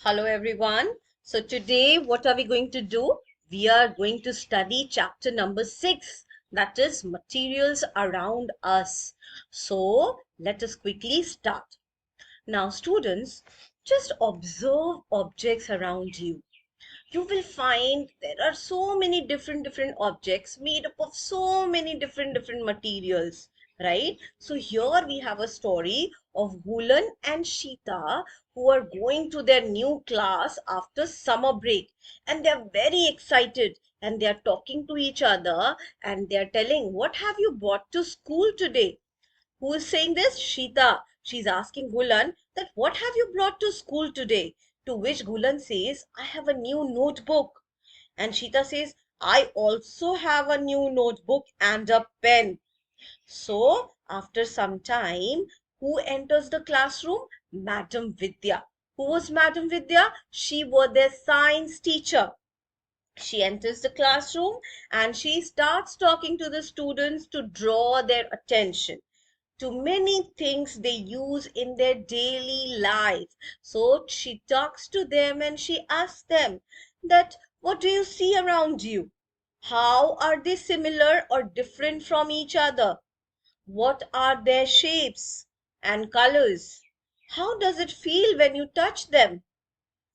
Hello everyone. So today what are we going to do? We are going to study chapter number 6, that is materials around us. So let us quickly start. Now students, just observe objects around you. You will find there are so many different objects made up of so many different materials, right? So here we have a story of Gulan and Shita, who are going to their new class after summer break, and they're very excited, and they are talking to each other, and they are telling, what have you brought to school today? Who is saying this? Shita. She's asking Gulan that what have you brought to school today? To which Gulan says, I have a new notebook. And Shita says, I also have a new notebook and a pen. So after some time, who enters the classroom? Madam Vidya. Who was Madam Vidya? She was their science teacher. She enters the classroom and she starts talking to the students to draw their attention to many things they use in their daily life. So she talks to them and she asks them that what do you see around you? How are they similar or different from each other? What are their shapes and colors? How does it feel when you touch them?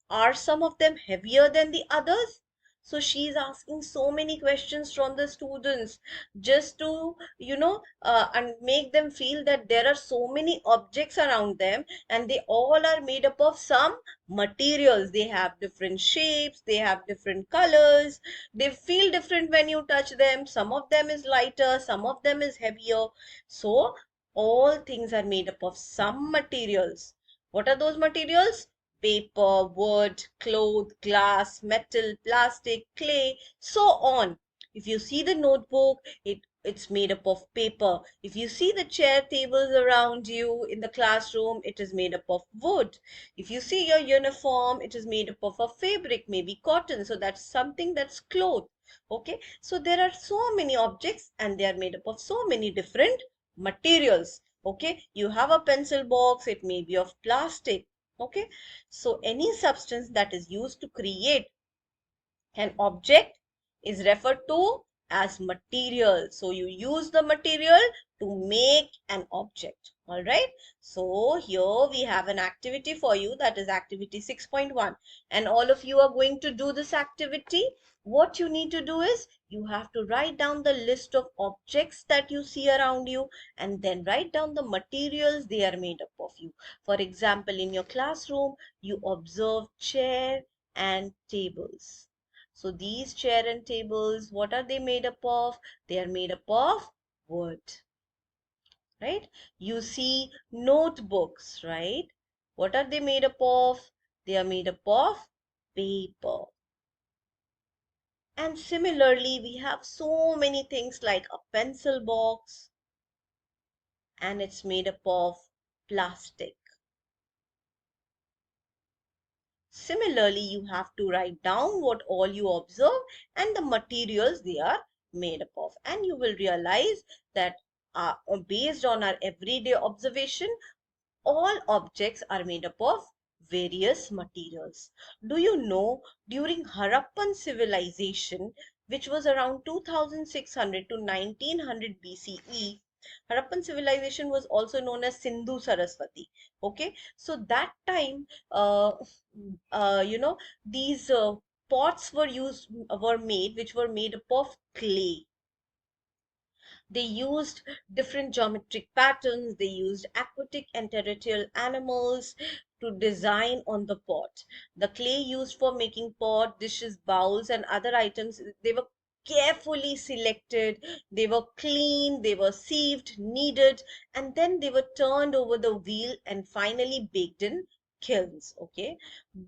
Are some of them heavier than the others? So she's asking so many questions from the students just to and make them feel that there are so many objects around them, and they all are made up of some materials. They have different shapes, they have different colors, they feel different when you touch them. Some of them is lighter, some of them is heavier. So all things are made up of some materials. What are those materials? Paper, wood, cloth, glass, metal, plastic, clay, so on. If you see the notebook, it's made up of paper. If you see the chair tables around you in the classroom, it is made up of wood. If you see your uniform, it is made up of a fabric, maybe cotton. So that's something that's cloth. Okay. So there are so many objects and they are made up of so many different materials. Okay. You have a pencil box, it may be of plastic. Okay. So any substance that is used to create an object is referred to as material. So you use the material to make an object. All right. So here we have an activity for you, that is activity 6.1. And all of you are going to do this activity. What you need to do is you have to write down the list of objects that you see around you and then write down the materials they are made up of you. For example, in your classroom, you observe chair and tables. So these chair and tables, what are they made up of? They are made up of wood, right? You see notebooks, right? What are they made up of? They are made up of paper. And similarly, we have so many things like a pencil box, and it's made up of plastic. Similarly, you have to write down what all you observe and the materials they are made up of. And you will realize that based on our everyday observation, all objects are made up of various materials. Do you know during Harappan civilization, which was around 2600 to 1900 BCE, Harappan civilization was also known as Sindhu Saraswati. Okay, so that time, these pots were made, which were made up of clay. They used different geometric patterns. They used aquatic and terrestrial animals to design on the pot. The clay used for making pot, dishes, bowls, and other items, they were carefully selected. They were cleaned, they were sieved, kneaded, and then they were turned over the wheel and finally baked in kilns. Okay.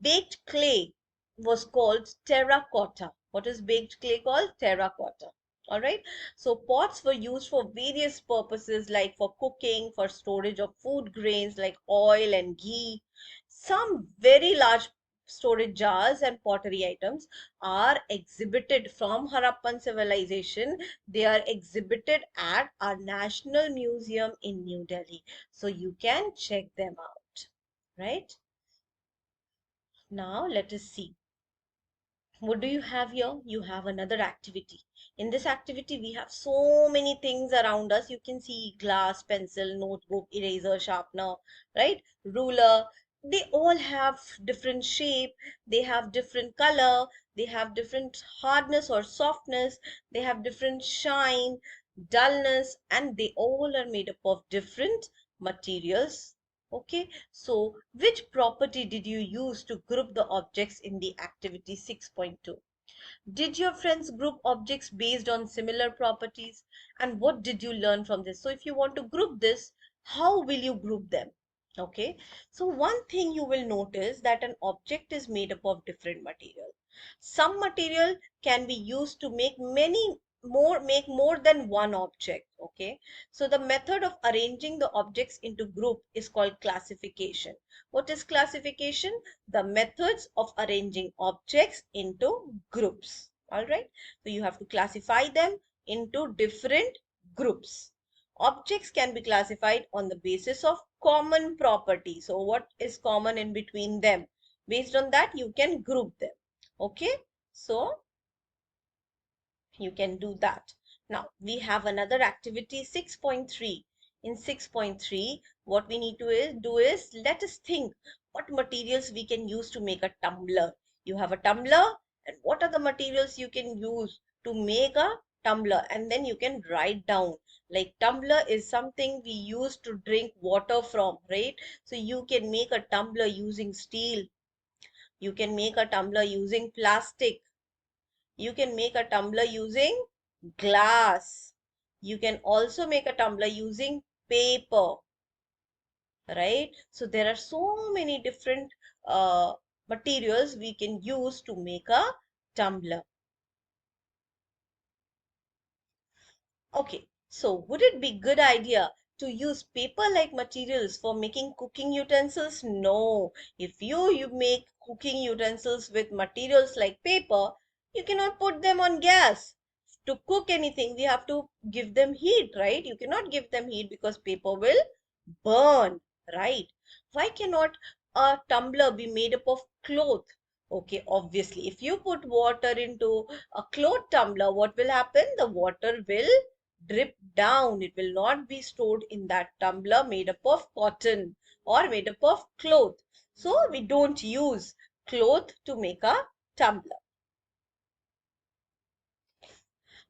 Baked clay was called terracotta. What is baked clay called? Terracotta. All right. So pots were used for various purposes, like for cooking, for storage of food grains like oil and ghee. Some very large storage jars and pottery items are exhibited from Harappan civilization. They are exhibited at our National Museum in New Delhi. So you can check them out, right? Now let us see. What do you have here? You have another activity. In this activity, we have so many things around us. You can see glass, pencil, notebook, eraser, sharpener, right? Ruler. They all have different shape. They have different color. They have different hardness or softness. They have different shine, dullness, and they all are made up of different materials. Okay, so which property did you use to group the objects in the activity 6.2? Did your friends group objects based on similar properties? And what did you learn from this? So if you want to group this, how will you group them? Okay, so one thing you will notice that an object is made up of different material. Some material can be used to make more than one object. Okay, so the method of arranging the objects into group is called classification. What is classification? The methods of arranging objects into groups. All right, so you have to classify them into different groups. Objects can be classified on the basis of common property. So what is common in between them? Based on that, you can group them. Okay, so you can do that. Now we have another activity 6.3. In 6.3, what we need to do is let us think what materials we can use to make a tumbler. You have a tumbler, and what are the materials you can use to make a tumbler? And then you can write down, like tumbler is something we use to drink water from, right? So you can make a tumbler using steel. You can make a tumbler using plastic. You can make a tumbler using glass. You can also make a tumbler using paper, right? So there are so many different materials we can use to make a tumbler. Okay, so would it be good idea to use paper-like materials for making cooking utensils? No. If you make cooking utensils with materials like paper, you cannot put them on gas. To cook anything, we have to give them heat, right? You cannot give them heat because paper will burn, right? Why cannot a tumbler be made up of cloth? Okay, obviously, if you put water into a cloth tumbler, what will happen? The water will drip down. It will not be stored in that tumbler made up of cotton or made up of cloth. So we don't use cloth to make a tumbler.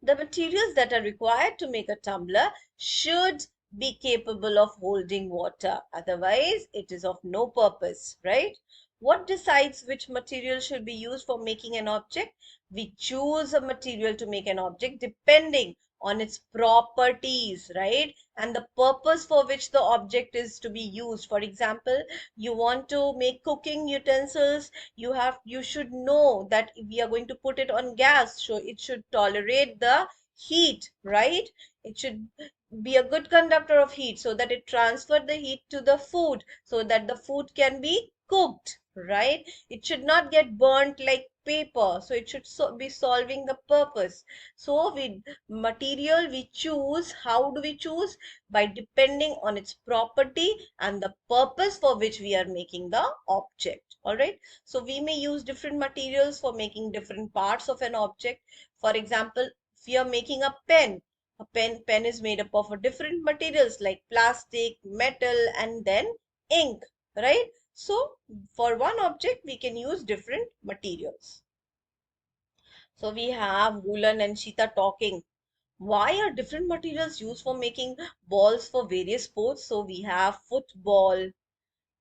The materials that are required to make a tumbler should be capable of holding water. Otherwise, it is of no purpose, right? What decides which material should be used for making an object? We choose a material to make an object depending on its properties, right? And the purpose for which the object is to be used. For example, you want to make cooking utensils, you should know that if we are going to put it on gas, so it should tolerate the heat, right? It should be a good conductor of heat so that it transfer the heat to the food so that the food can be cooked, right? It should not get burnt like paper, so it should be solving the purpose. So we material we choose, how do we choose? By depending on its property and the purpose for which we are making the object. All right, so we may use different materials for making different parts of an object. For example, if we are making a pen, pen is made up of different materials like plastic, metal, and then ink, right? So for one object we can use different materials. So we have Woolen and Shita talking. Why are different materials used for making balls for various sports? So we have football,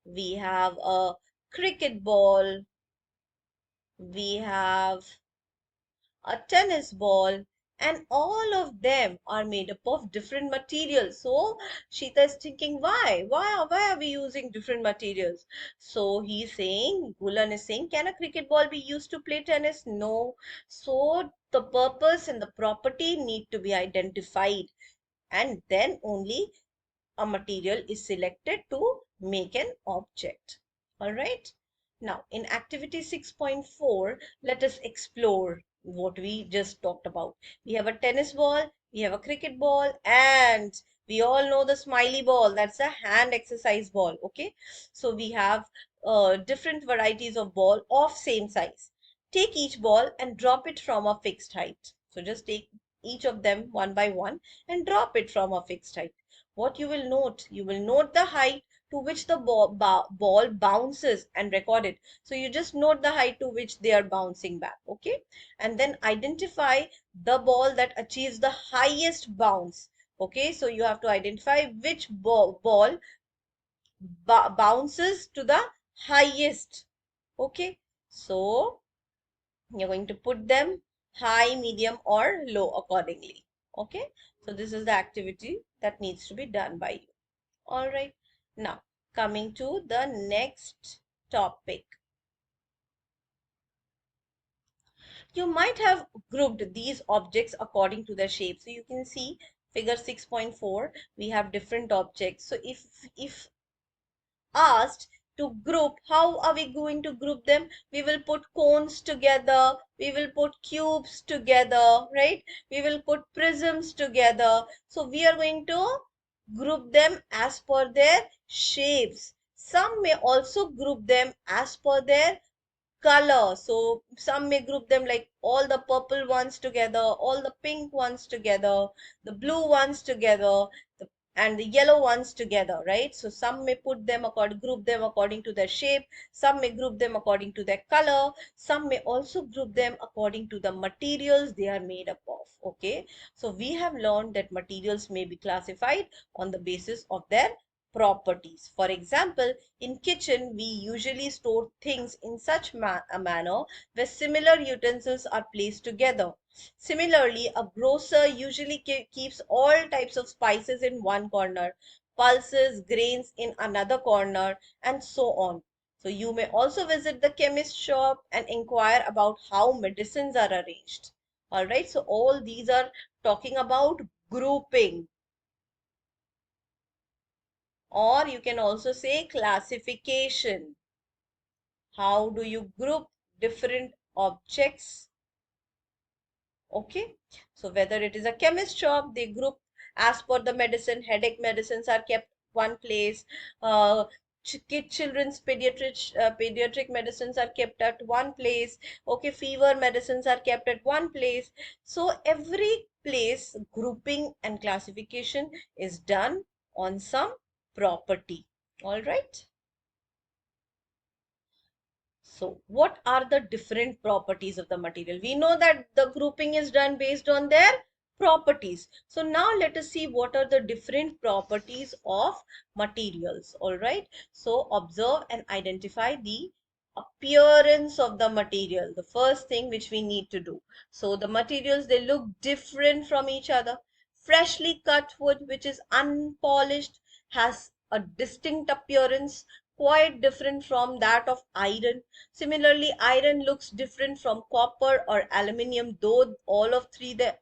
we have a cricket ball, we have a tennis ball, and all of them are made up of different materials. So Shita is thinking, why are we using different materials? So he's saying, Gulan is saying, can a cricket ball be used to play tennis? No. So the purpose and the property need to be identified, and then only a material is selected to make an object. All right. Now, in activity 6.4, let us explore what we just talked about. We have a tennis ball, we have a cricket ball, and we all know the smiley ball. That's a hand exercise ball. Okay. So we have different varieties of ball of same size. Take each ball and drop it from a fixed height. So just take each of them one by one and drop it from a fixed height. What you will note the height to which the ball bounces and record it. So you just note the height to which they are bouncing back, okay? And then identify the ball that achieves the highest bounce. Okay, so you have to identify which ball bounces to the highest. Okay, so you're going to put them high, medium, or low accordingly. Okay, so this is the activity that needs to be done by you. All right, now coming to the next topic. You might have grouped these objects according to their shape. So you can see figure 6.4, we have different objects. So if asked to group, how are we going to group them? We will put cones together, we will put cubes together, right? We will put prisms together. So we are going to group them as per their shapes. Some may also group them as per their color. So some may group them like all the purple ones together, all the pink ones together, the blue ones together, and the yellow ones together, right? So some may group them according to their shape, some may group them according to their color, some may also group them according to the materials they are made up of. Okay, so we have learned that materials may be classified on the basis of their properties. For example, in kitchen, we usually store things in such a manner where similar utensils are placed together. Similarly, a grocer usually keeps all types of spices in one corner, pulses, grains in another corner, and so on. So you may also visit the chemist shop and inquire about how medicines are arranged. All right, so all these are talking about grouping, or you can also say classification. How do you group different objects? Okay, so whether it is a chemist shop, they group as per the medicine. Headache medicines are kept one place. Children's pediatric medicines are kept at one place. Okay, fever medicines are kept at one place. So every place grouping and classification is done on some property. All right. So what are the different properties of the material? We know that the grouping is done based on their properties. So now let us see what are the different properties of materials. All right. So observe and identify the appearance of the material. The first thing which we need to do. So the materials, they look different from each other. Freshly cut wood, which is unpolished, has a distinct appearance, quite different from that of iron. Similarly, iron looks different from copper or aluminium, though all of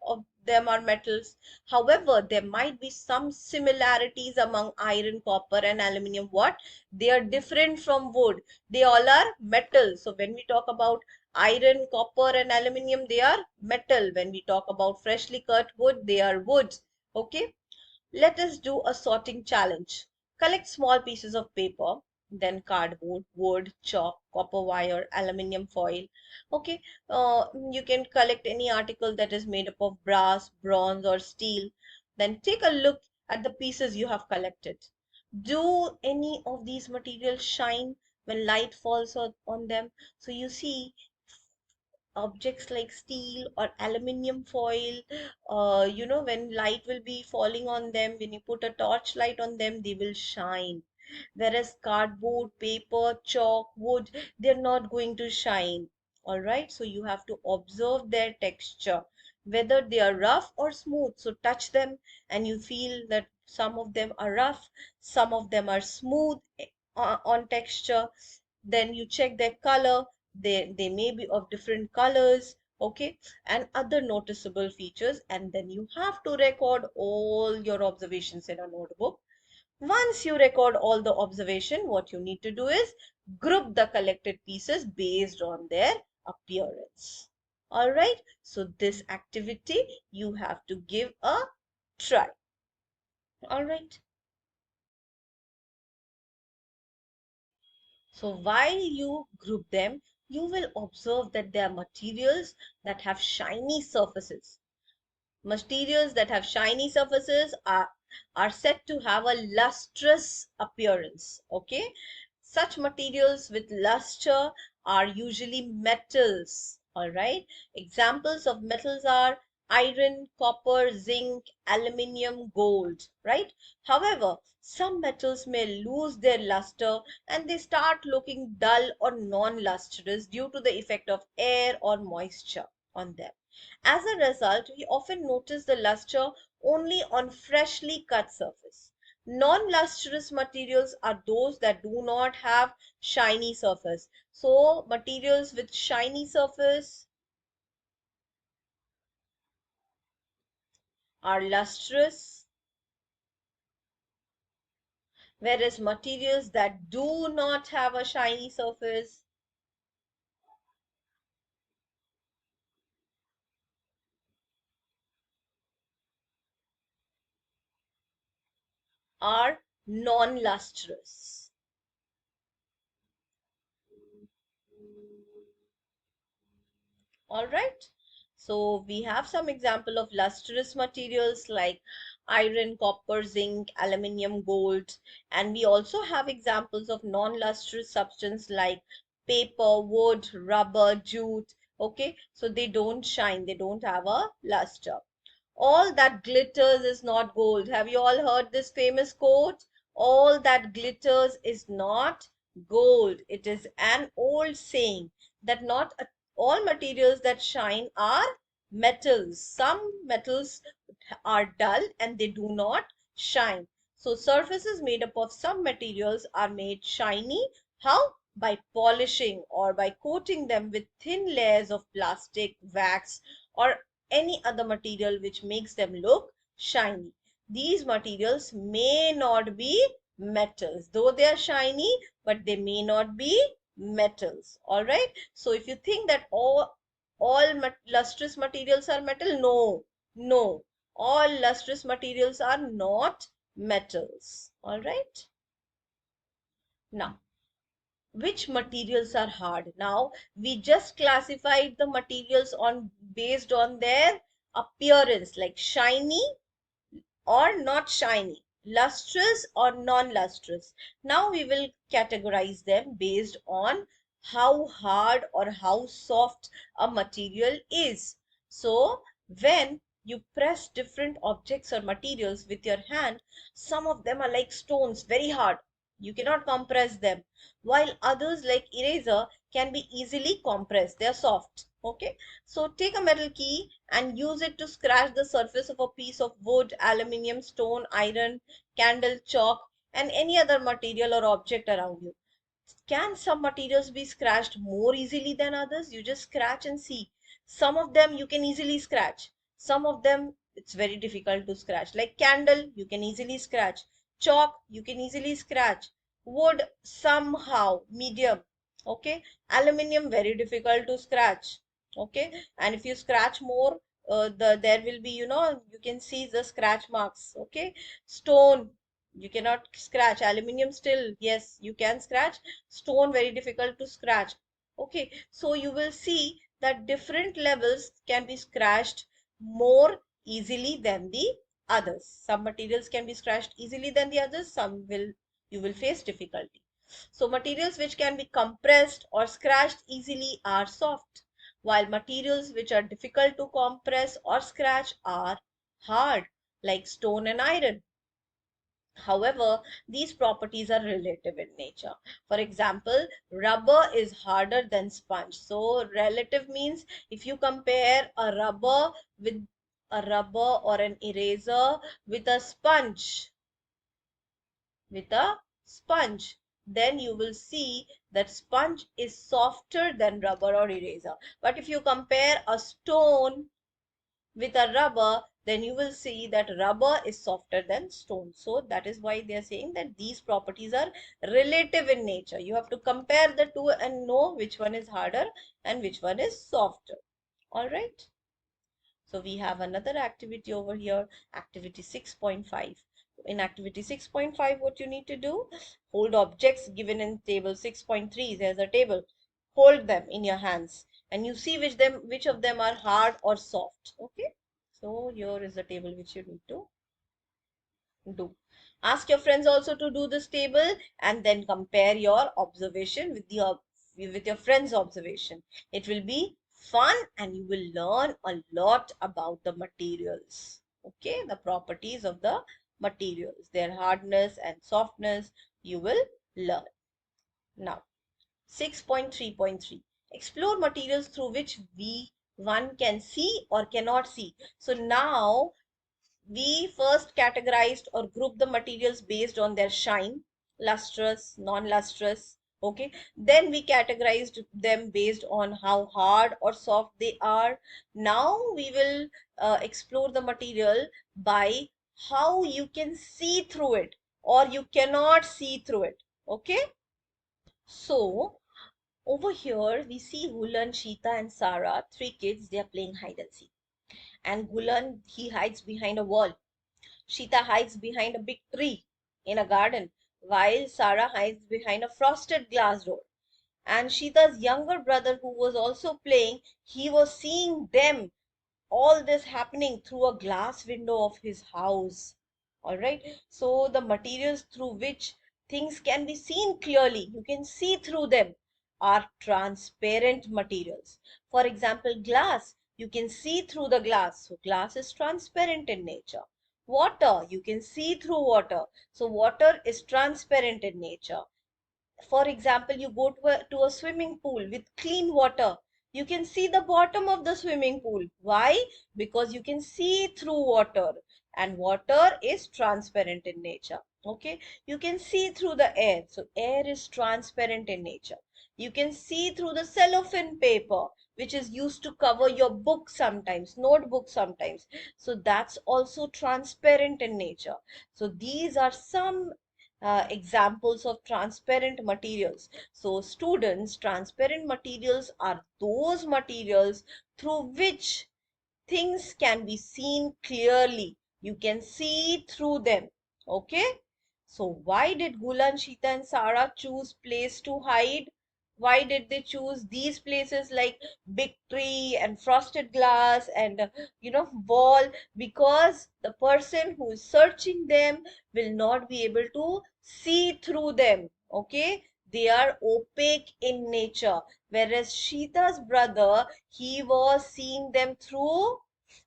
of them are metals. However, there might be some similarities among iron, copper, and aluminium. What? They are different from wood. They all are metal. So when we talk about iron, copper, and aluminium, they are metal. When we talk about freshly cut wood, they are wood. Okay. Let us do a sorting challenge. Collect small pieces of paper, then cardboard, wood, chalk, copper wire, aluminium foil. Okay, you can collect any article that is made up of brass, bronze, or steel. Then take a look at the pieces you have collected. Do any of these materials shine when light falls on them? So you see, objects like steel or aluminium foil, when light will be falling on them, when you put a torchlight on them, they will shine. Whereas cardboard, paper, chalk, wood, they're not going to shine. All right, so you have to observe their texture, whether they are rough or smooth. So touch them and you feel that some of them are rough, some of them are smooth on texture. Then you check their color, they may be of different colors, okay, and other noticeable features, and then you have to record all your observations in a notebook. Once you record all the observation, what you need to do is group the collected pieces based on their appearance. All right, so this activity you have to give a try. All right. So while you group them, you will observe that they are materials that have shiny surfaces. Materials that have shiny surfaces are said to have a lustrous appearance. Okay, such materials with luster are usually metals. All right, examples of metals are iron, copper, zinc, aluminium, gold. Right. However, some metals may lose their luster and they start looking dull or non-lustrous due to the effect of air or moisture on them. As a result, we often notice the luster only on freshly cut surface. Non-lustrous materials are those that do not have shiny surface. So materials with shiny surface are lustrous, whereas materials that do not have a shiny surface are non-lustrous. All right. So we have some example of lustrous materials like iron, copper, zinc, aluminium, gold, and we also have examples of non-lustrous substance like paper, wood, rubber, jute. Okay, so they don't shine, they don't have a luster. All that glitters is not gold. Have you all heard this famous quote? All that glitters is not gold. It is an old saying that not all materials that shine are metals. Some metals are dull and they do not shine. So surfaces made up of some materials are made shiny. How? By polishing or by coating them with thin layers of plastic, wax, or any other material which makes them look shiny. These materials may not be metals, though they are shiny, but they may not be metals. All right. So if you think that all lustrous materials are metal, no, no, all lustrous materials are not metals. All right. Now, which materials are hard? Now we just classified the materials on based on their appearance, like shiny or not shiny, lustrous or non-lustrous. Now we will categorize them based on how hard or how soft a material is. So when you press different objects or materials with your hand, some of them are like stones, very hard. You cannot compress them, while others like eraser can be easily compressed. They are soft. Okay, so take a metal key and use it to scratch the surface of a piece of wood, aluminium, stone, iron, candle, chalk, and any other material or object around you. Can some materials be scratched more easily than others? You just scratch and see. Some of them you can easily scratch. Some of them it's very difficult to scratch. Like candle, you can easily scratch. Chalk, you can easily scratch. Wood, somehow, medium. Okay. Aluminium, very difficult to scratch. Okay. And if you scratch more, there will be, you can see the scratch marks. Okay. Stone, you cannot scratch. Aluminium still, yes, you can scratch. Stone, very difficult to scratch. Okay, so you will see that different levels can be scratched more easily than the others. Some materials can be scratched easily than the others, some will you will face difficulty. So materials which can be compressed or scratched easily are soft, while materials which are difficult to compress or scratch are hard, like stone and iron. However, these properties are relative in nature. For example, rubber is harder than sponge. So relative means if you compare a rubber or an eraser with a sponge, then you will see that sponge is softer than rubber or eraser. But if you compare a stone with a rubber, then you will see that rubber is softer than stone. So that is why they are saying that these properties are relative in nature. You have to compare the two and know which one is harder and which one is softer. All right. So we have another activity over here, activity 6.5. in activity 6.5, what you need to do, hold objects given in table 6.3. There's a table. Hold them in your hands and you see which of them are hard or soft. Okay. So here is the table which you need to do. Ask your friends also to do this table and then compare your observation with your friend's observation. It will be fun and you will learn a lot about the materials. Okay, the properties of the materials, their hardness and softness, you will learn. Now, 6.3.3. Explore materials through which one can see or cannot see. So now we first categorized or grouped the materials based on their shine, lustrous, non-lustrous. Okay, then we categorized them based on how hard or soft they are. Now we will explore the material by how you can see through it or you cannot see through it. Okay, so over here we see Gulan, Sheeta and Sarah, three kids. They are playing hide and seek, and Gulan, he hides behind a wall. Sheeta hides behind a big tree in a garden, while Sarah hides behind a frosted glass door. And Sheeta's younger brother, who was also playing, he was seeing them, all this happening through a glass window of his house. All right. So the materials through which things can be seen clearly, you can see through them, are transparent materials. For example, glass, you can see through the glass. So glass is transparent in nature. Water, you can see through water. So water is transparent in nature. For example, you go to a swimming pool with clean water. You can see the bottom of the swimming pool. Why? Because you can see through water, and water is transparent in nature. Okay, you can see through the air. So air is transparent in nature. You can see through the cellophane paper, which is used to cover your book sometimes, notebook sometimes. So that's also transparent in nature. So these are some examples of transparent materials. So students, transparent materials are those materials through which things can be seen clearly. You can see through them. Okay. So why did Gulan, Sheeta and Sarah choose place to hide? Why did they choose these places like big tree and frosted glass and wall? Because the person who is searching them will not be able to see through them. Okay, they are opaque in nature, whereas Sheeta's brother, he was seeing them through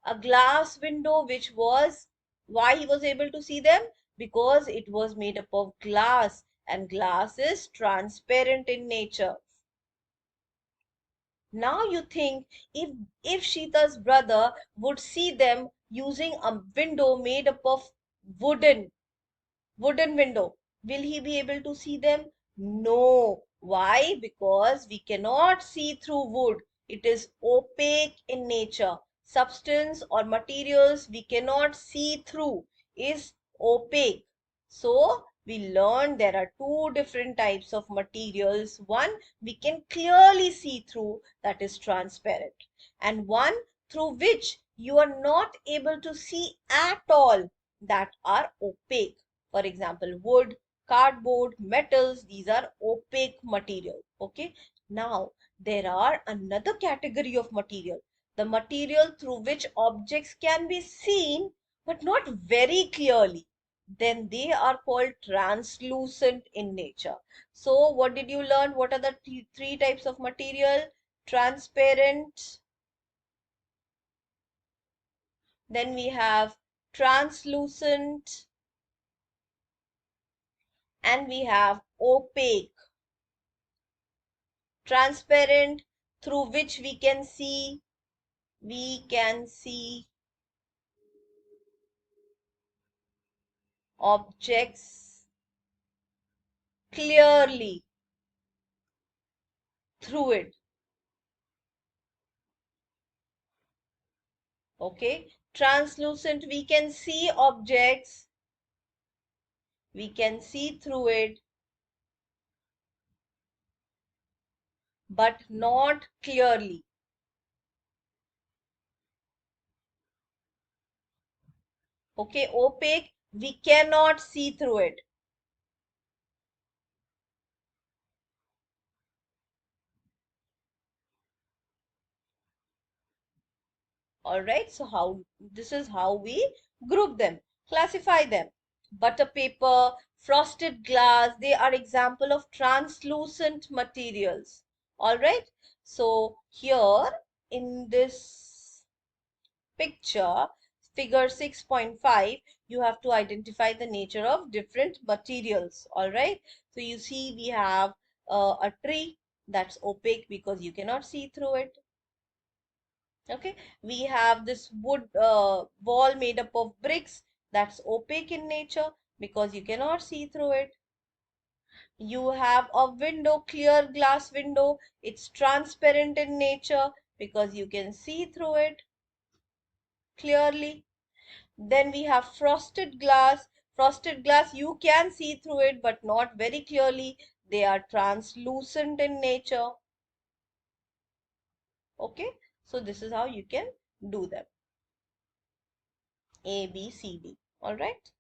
a glass window, which was why he was able to see them, because it was made up of glass, and glass is transparent in nature. Now you think, if Sheeta's brother would see them using a window made up of wooden window, will he be able to see them? No. Why? Because we cannot see through wood. It is opaque in nature. Substance or materials we cannot see through is opaque. So we learned there are two different types of materials. One we can clearly see through, that is transparent, and one through which you are not able to see at all, that are opaque. For example, wood, cardboard, metals, these are opaque material. Okay. Now, there are another category of material, the material through which objects can be seen, but not very clearly. Then they are called translucent in nature. So, what did you learn? What are the three types of material? Transparent, then we have translucent, and we have opaque. Transparent, through which we can see objects clearly through it. Okay, translucent, we can see objects, we can see through it, but not clearly. Okay, opaque, We cannot see through it. All right, so this is how we group them, classify them. Butter paper, frosted glass, they are example of translucent materials. All right, so here in this picture, figure 6.5, you have to identify the nature of different materials. All right, so you see we have a tree that's opaque because you cannot see through it. Okay, we have this wood wall made up of bricks that's opaque in nature because you cannot see through it. You have a window, clear glass window, it's transparent in nature because you can see through it clearly. Then we have frosted glass. Frosted glass, you can see through it but not very clearly. They are translucent in nature. Okay, so this is how you can do them. A, B, C, D. All right.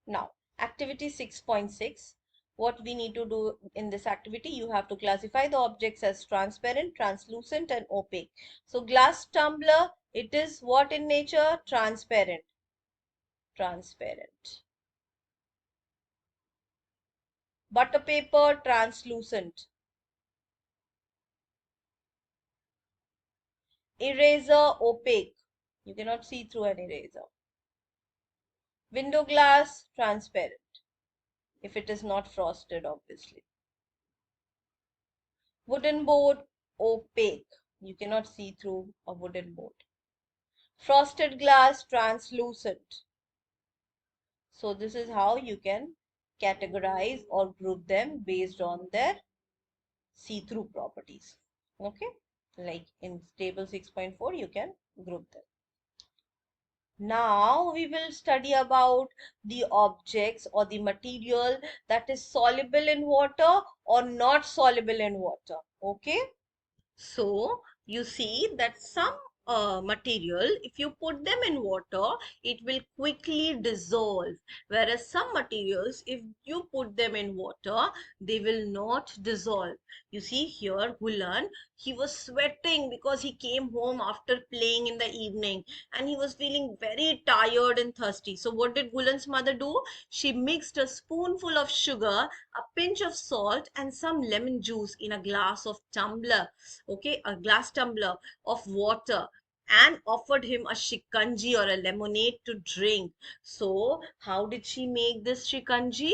Now, activity 6.6. What we need to do in this activity, you have to classify the objects as transparent, translucent, and opaque. So, glass tumbler, it is what in nature? Transparent. Transparent. Butter paper, translucent. Eraser, opaque. You cannot see through an eraser. Window glass, transparent. If it is not frosted, obviously. Wooden board, opaque. You cannot see through a wooden board. Frosted glass, translucent. So this is how you can categorize or group them based on their see-through properties. Okay, like in table 6.4 you can group them. Now we will study about the objects or the material that is soluble in water or not soluble in water. Okay, so you see that some material, if you put them in water, it will quickly dissolve. Whereas some materials, if you put them in water, they will not dissolve. You see here, Gulan, he was sweating because he came home after playing in the evening and he was feeling very tired and thirsty. So what did Gulan's mother do? She mixed a spoonful of sugar, a pinch of salt, and some lemon juice in a glass of tumbler, okay, a glass tumbler of water, and offered him a shikanji or a lemonade to drink. So how did she make this shikanji?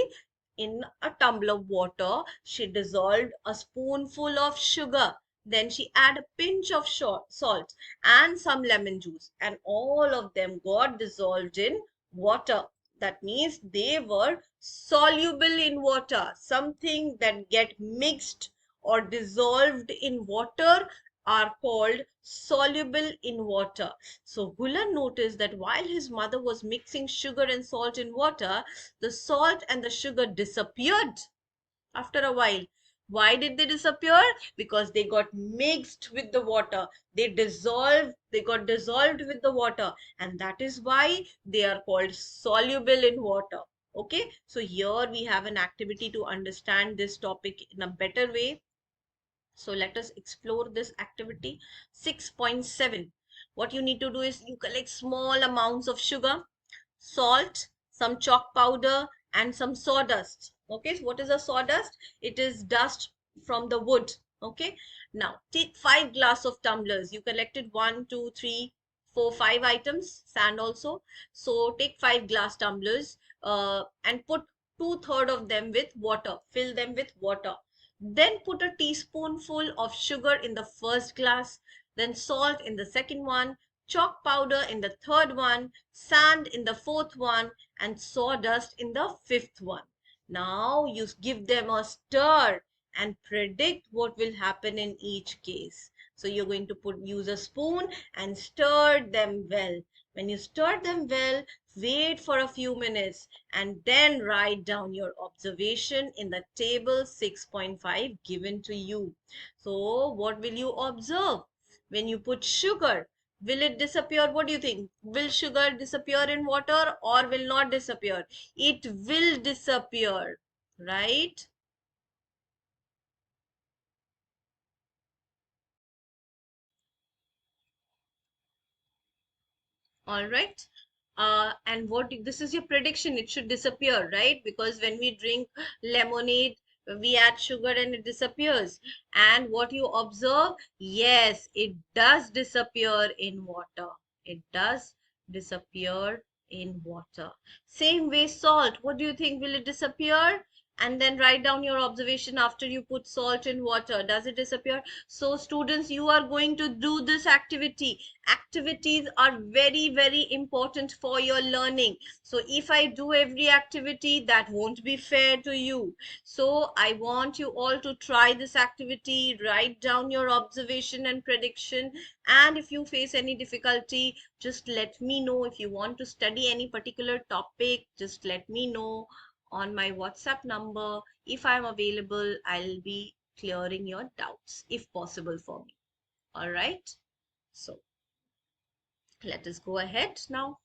In a tumbler of water, she dissolved a spoonful of sugar, then she add a pinch of salt and some lemon juice, and all of them got dissolved in water. That means they were soluble in water. Something that get mixed or dissolved in water are called soluble in water. So Gulan noticed that while his mother was mixing sugar and salt in water, the salt and the sugar disappeared after a while. Why did they disappear? Because they got mixed with the water. They got dissolved with the water, and that is why they are called soluble in water. Okay, so here we have an activity to understand this topic in a better way. So let us explore this activity 6.7. What you need to do is you collect small amounts of sugar, salt, some chalk powder, and some sawdust. Okay, so what is a sawdust? It is dust from the wood. Okay, now take 5 glass of tumblers. You collected 1, 2, 3, 4, 5 items, sand also. So take 5 glass tumblers and put 2/3 of them with water. Fill them with water. Then put a teaspoonful of sugar in the first glass, then salt in the second one, chalk powder in the third one, sand in the fourth one, and sawdust in the fifth one. Now you give them a stir and predict what will happen in each case. So you're going to use a spoon and stir them well. When you stir them well, wait for a few minutes and then write down your observation in the table 6.5 given to you. So what will you observe? When you put sugar, Will it disappear? What do you think? Will sugar disappear in water or will not disappear? It will disappear, right? All right. And what this is your prediction? It should disappear, right? Because when we drink lemonade, we add sugar and it disappears. And what you observe, yes, it does disappear in water. It does disappear in water. Same way, salt. What do you think? Will it disappear? And then write down your observation after you put salt in water. Does it disappear? So, students, you are going to do this activity. Activities are very, very important for your learning. So if I do every activity, that won't be fair to you. So I want you all to try this activity, write down your observation and prediction, and if you face any difficulty, just let me know. If you want to study any particular topic, just let me know on my WhatsApp number. If I'm available, I'll be clearing your doubts if possible for me. All right, so let us go ahead now.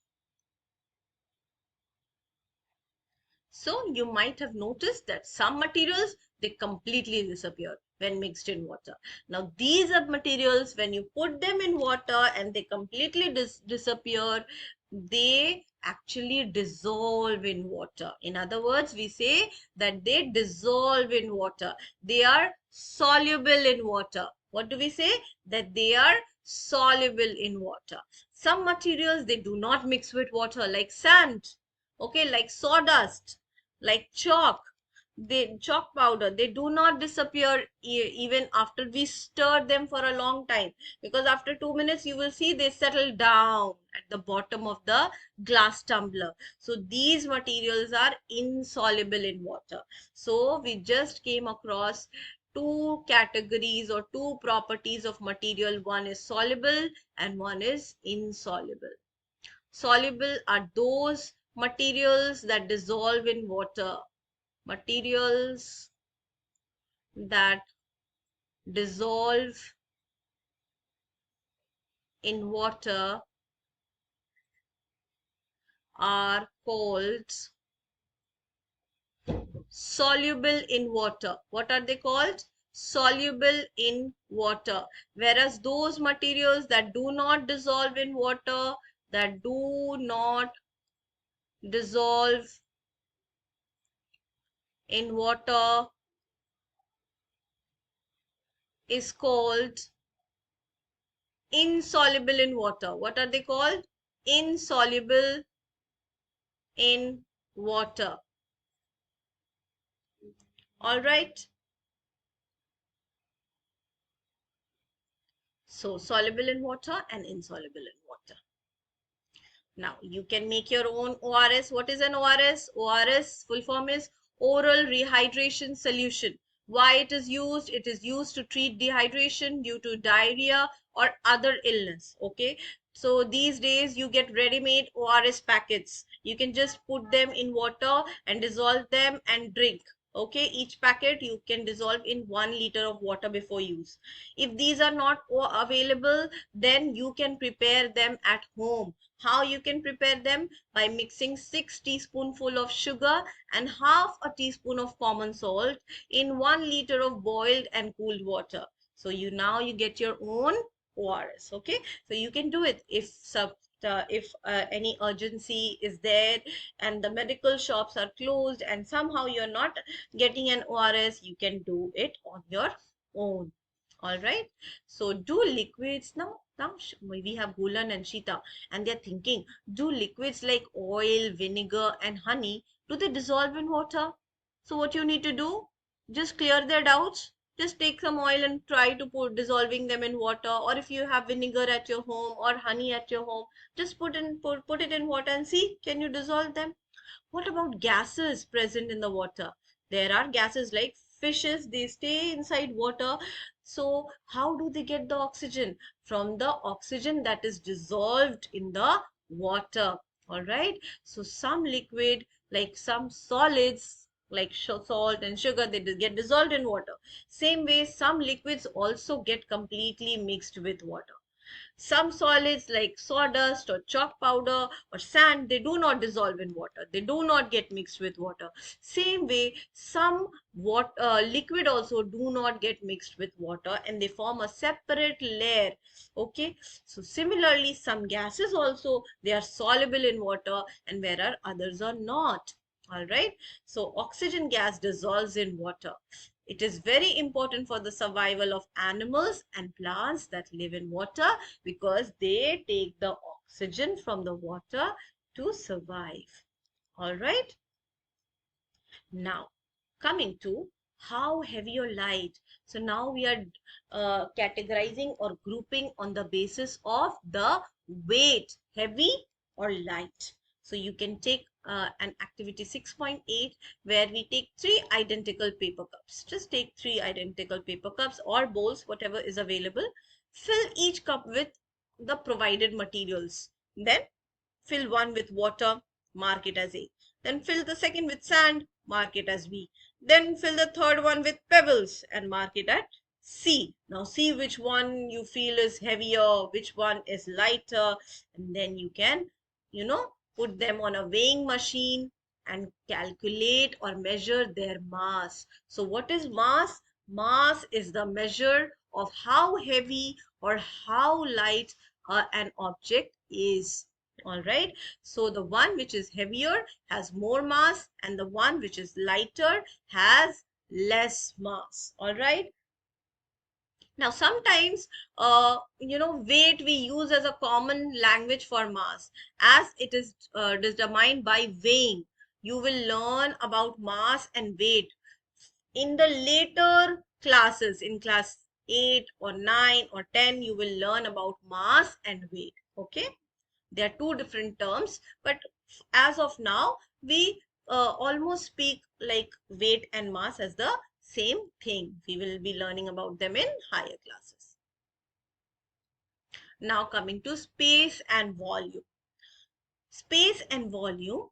So you might have noticed that some materials, they completely disappear when mixed in water. Now these are materials, when you put them in water and they completely disappear, they actually dissolve in water. In other words, we say that they dissolve in water. They are soluble in water. What do we say? That they are soluble in water. Some materials, they do not mix with water, like sand, okay, like sawdust, like chalk. They chalk powder, they do not disappear even after we stir them for a long time, because after 2 minutes you will see they settle down at the bottom of the glass tumbler. So these materials are insoluble in water. So we just came across two categories or two properties of material. One is soluble and one is insoluble. Soluble are those materials that dissolve in water. Materials that dissolve in water are called soluble in water. What are they called? Soluble in water. Whereas those materials that do not dissolve in water, that do not dissolve in water, is called insoluble in water. What are they called? Insoluble in water. All right. So soluble in water and insoluble in water. Now you can make your own ORS. What is an ORS? ORS full form is oral rehydration solution. Why it is used? It is used to treat dehydration due to diarrhea or other illness. Okay. So these days you get ready-made ORS packets. You can just put them in water and dissolve them and drink. Okay, each packet you can dissolve in 1 liter of water before use. If these are not available, then you can prepare them at home. How you can prepare them? By mixing 6 teaspoonful of sugar and half a teaspoon of common salt in 1 liter of boiled and cooled water. So you get your own ORS. Okay, so you can do it if any urgency is there and the medical shops are closed and somehow you're not getting an ORS, you can do it on your own. All right. So do liquids now we have Gulan and Shita and they're thinking, do liquids like oil, vinegar and honey, do they dissolve in water? So what you need to do, just clear their doubts. Just take some oil and try to put dissolving them in water, or if you have vinegar at your home or honey at your home, just put it in water and see, can you dissolve them? What about gases present in the water? There are gases like fishes, they stay inside water. So how do they get the oxygen? From the oxygen that is dissolved in the water. All right. So some liquid, like some solids, like salt and sugar, they get dissolved in water. Same way, some liquids also get completely mixed with water. Some solids like sawdust or chalk powder or sand, they do not dissolve in water. They do not get mixed with water. Same way, some liquid also do not get mixed with water and they form a separate layer. Okay. So similarly, some gases also, they are soluble in water and whereas others are not. All right. So oxygen gas dissolves in water. It is very important for the survival of animals and plants that live in water because they take the oxygen from the water to survive. All right. Now, coming to how heavy or light. So now we are categorizing or grouping on the basis of the weight, heavy or light. So you can take an activity 6.8 where we take three identical paper cups. Just take three identical paper cups or bowls, whatever is available. Fill each cup with the provided materials. Then fill one with water, mark it as A. Then fill the second with sand, mark it as B. Then fill the third one with pebbles and mark it at C. Now see which one you feel is heavier, which one is lighter, and then you can, put them on a weighing machine and calculate or measure their mass. So what is mass? Mass is the measure of how heavy or how light an object is. All right. So the one which is heavier has more mass and the one which is lighter has less mass. All right. Now sometimes weight we use as a common language for mass as it is determined by weighing. You will learn about mass and weight in the later classes. In class 8 or 9 or 10 you will learn about mass and weight. Okay. They are two different terms, but as of now, we almost speak like weight and mass as the same thing. We will be learning about them in higher classes. Now coming to space and volume. Space and volume.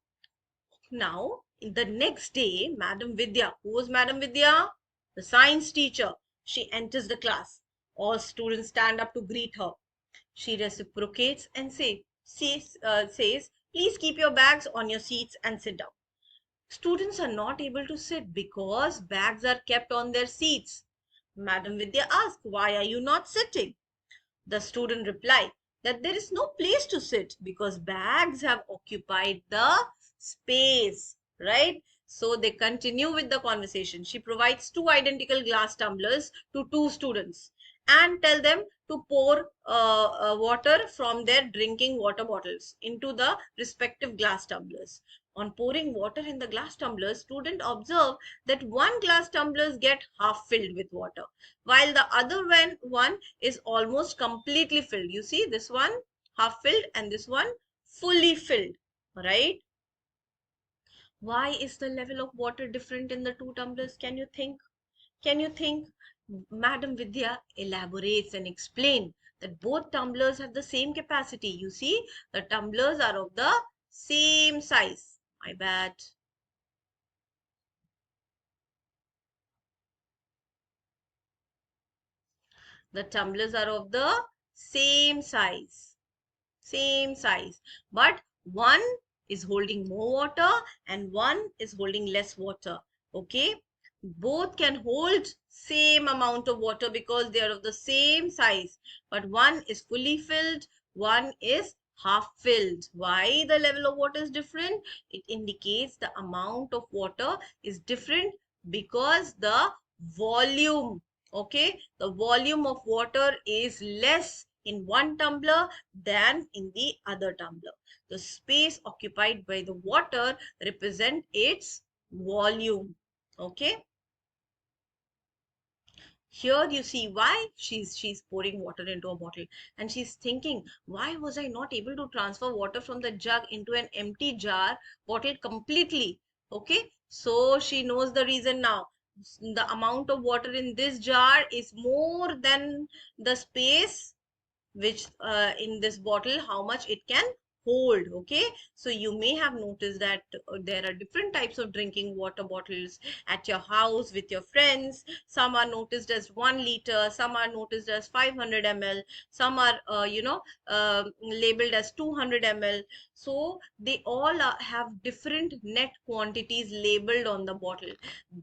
Now, in the next day, Madam Vidya, who was Madam Vidya? The science teacher. She enters the class. All students stand up to greet her. She reciprocates and says, please keep your bags on your seats and sit down. Students are not able to sit because bags are kept on their seats. Madam Vidya asks, why are you not sitting? The student replied that there is no place to sit because bags have occupied the space, right? So they continue with the conversation. She provides two identical glass tumblers to two students and tell them to pour water from their drinking water bottles into the respective glass tumblers. On pouring water in the glass tumblers, students observe that one glass tumblers get half filled with water, while the other one is almost completely filled. You see this one half filled and this one fully filled, right? Why is the level of water different in the two tumblers? Can you think? Can you think? Madam Vidya elaborates and explains that both tumblers have the same capacity. You see, the tumblers are of the same size. My bad. The tumblers are of the same size. Same size. But one is holding more water and one is holding less water. Okay. Both can hold same amount of water because they are of the same size, but one is fully filled, one is half filled. Why the level of water is different? It indicates the amount of water is different because the volume, okay, the volume of water is less in one tumbler than in the other tumbler. The space occupied by the water represent its volume. Okay. Here you see why she's pouring water into a bottle and she's thinking, why was I not able to transfer water from the jug into an empty jar bottle completely? Okay, so she knows the reason now. The amount of water in this jar is more than the space which in this bottle how much it can hold. Okay, so you may have noticed that there are different types of drinking water bottles at your house with your friends. Some are noticed as 1 liter, some are noticed as 500 ml, some are labeled as 200 ml. So they all have different net quantities labeled on the bottle.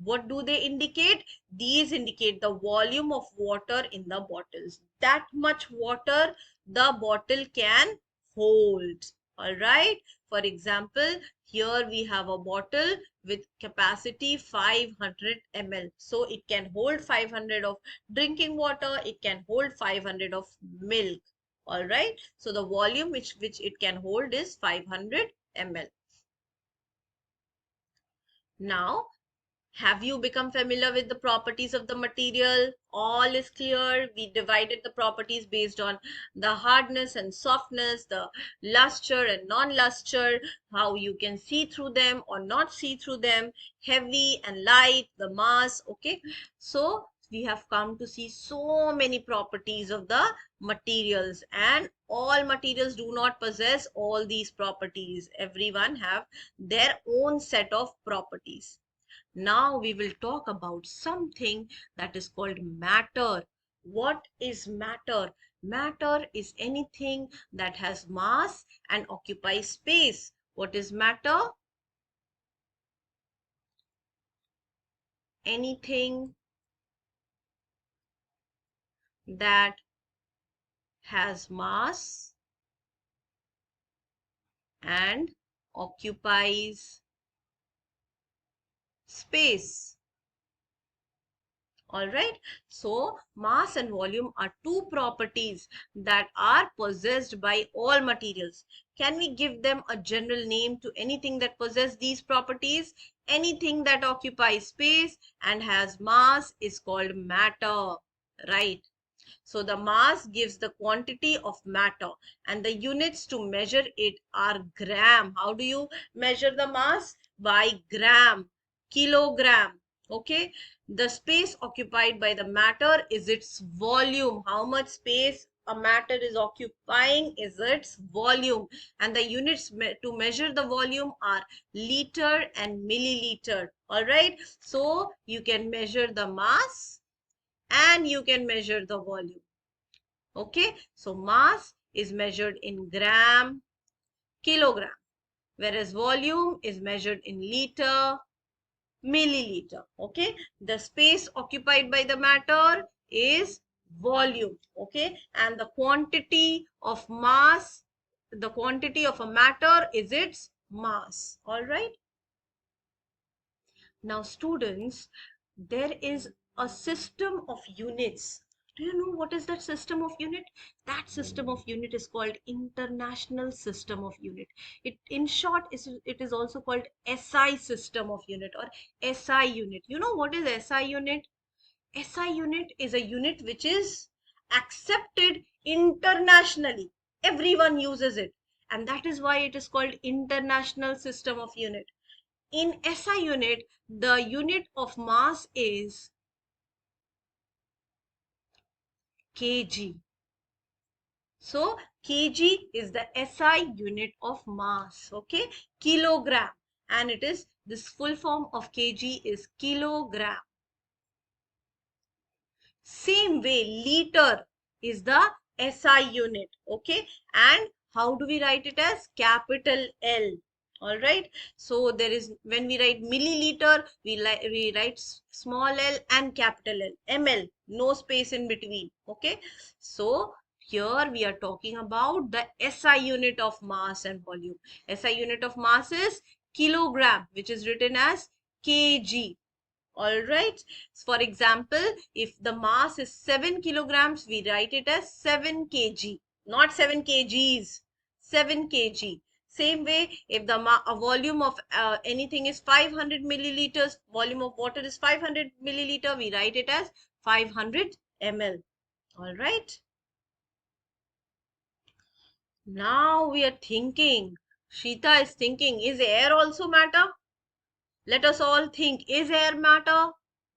What do they indicate? These indicate the volume of water in the bottles. That much water the bottle can hold. All right, for example, here we have a bottle with capacity 500 ml, so it can hold 500 of drinking water, it can hold 500 of milk. All right, so the volume which it can hold is 500 ml. Now, have you become familiar with the properties of the material? All is clear. We divided the properties based on the hardness and softness, the luster and non-luster, how you can see through them or not see through them, heavy and light, the mass. Okay, so we have come to see so many properties of the materials, and all materials do not possess all these properties. Everyone have their own set of properties. Now we will talk about something that is called matter. What is matter? Matter is anything that has mass and occupies space. What is matter? Anything that has mass and occupies space. All right, so mass and volume are two properties that are possessed by all materials. Can we give them a general name to anything that possess these properties? Anything that occupies space and has mass is called matter, right? So the mass gives the quantity of matter, and the units to measure it are gram. How do you measure the mass? By gram, kilogram. Okay, the space occupied by the matter is its volume. How much space a matter is occupying is its volume, and the units to measure the volume are liter and milliliter. All right, so you can measure the mass and you can measure the volume. Okay, so mass is measured in gram, kilogram, whereas volume is measured in liter, milliliter. Okay, the space occupied by the matter is volume. Okay, and the quantity of mass, the quantity of a matter is its mass. All right, now students, there is a system of units. Do you know what is that system of unit? That system of unit is called International System of Unit. It, in short, it is also called SI system of unit or SI unit. You know what is SI unit? SI unit is a unit which is accepted internationally. Everyone uses it, and that is why it is called International System of Unit. In SI unit, the unit of mass is kg. So kg is the SI unit of mass. Okay, kilogram, and it is this full form of kg is kilogram. Same way, liter is the SI unit. Okay, and how do we write it? As capital L. All right, so there is, when we write milliliter, we write small l and capital L. Ml, no space in between. Okay, so here we are talking about the SI unit of mass and volume. SI unit of mass is kilogram, which is written as kg. All right, for example, if the mass is 7 kilograms, we write it as 7 kg, not 7 kgs, 7 kg. Same way, if the volume of anything is 500 milliliters, volume of water is 500 milliliter, we write it as 500 ml. All right, now we are thinking, Shita is thinking, is air also matter? Let us all think, is air matter?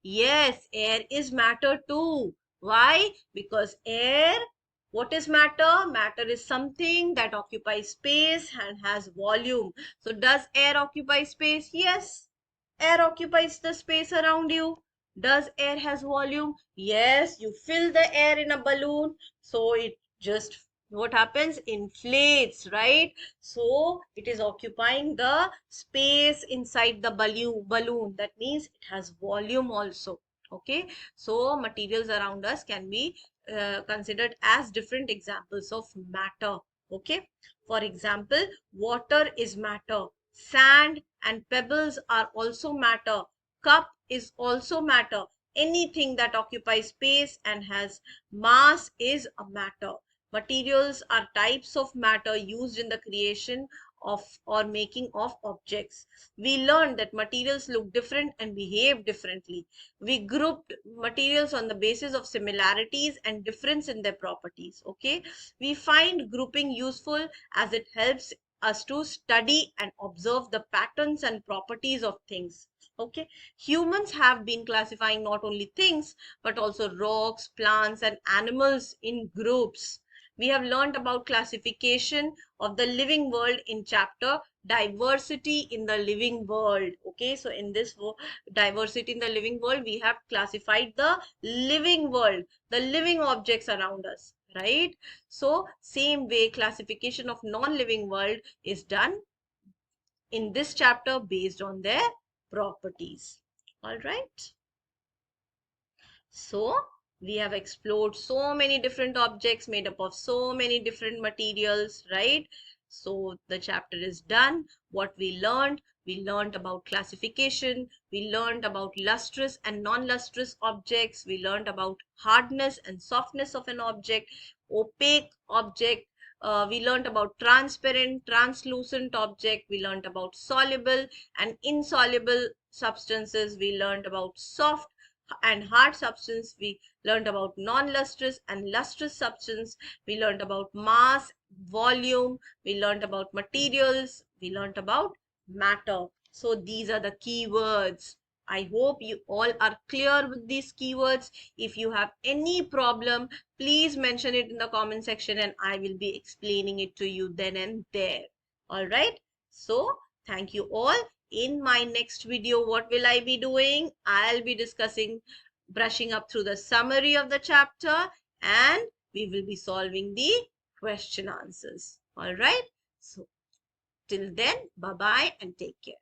Yes, air is matter too. Why? Because air What is matter? Matter is something that occupies space and has volume. So does air occupy space? Yes. Air occupies the space around you. Does air has volume? Yes. You fill the air in a balloon, so it just, what happens? Inflates, right? So it is occupying the space inside the balloon. That means it has volume also. Okay. So materials around us can be considered as different examples of matter. Okay. For example, water is matter. Sand and pebbles are also matter. Cup is also matter. Anything that occupies space and has mass is a matter. Materials are types of matter used in the creation of or making of objects. We learned that materials look different and behave differently. We grouped materials on the basis of similarities and difference in their properties. Okay, we find grouping useful as it helps us to study and observe the patterns and properties of things. Okay, humans have been classifying not only things but also rocks, plants and animals in groups. We have learned about classification of the living world in chapter diversity in the living world. Okay, so in this diversity in the living world, we have classified the living world, the living objects around us, right? So same way classification of non-living world is done in this chapter based on their properties. All right, so we have explored so many different objects made up of so many different materials, right? So the chapter is done. What we learned about classification, we learned about lustrous and non-lustrous objects, we learned about hardness and softness of an object, opaque object, we learned about transparent, translucent object, we learned about soluble and insoluble substances, we learned about soft and hard substance, we learned about non-lustrous and lustrous substance, we learned about mass, volume, we learned about materials, we learned about matter. So these are the keywords. I hope you all are clear with these keywords. If you have any problem, please mention it in the comment section and I will be explaining it to you then and there. All right, so thank you all. In my next video, what will I be doing? I'll be discussing brushing up through the summary of the chapter and we will be solving the question answers. All right. So till then, bye bye and take care.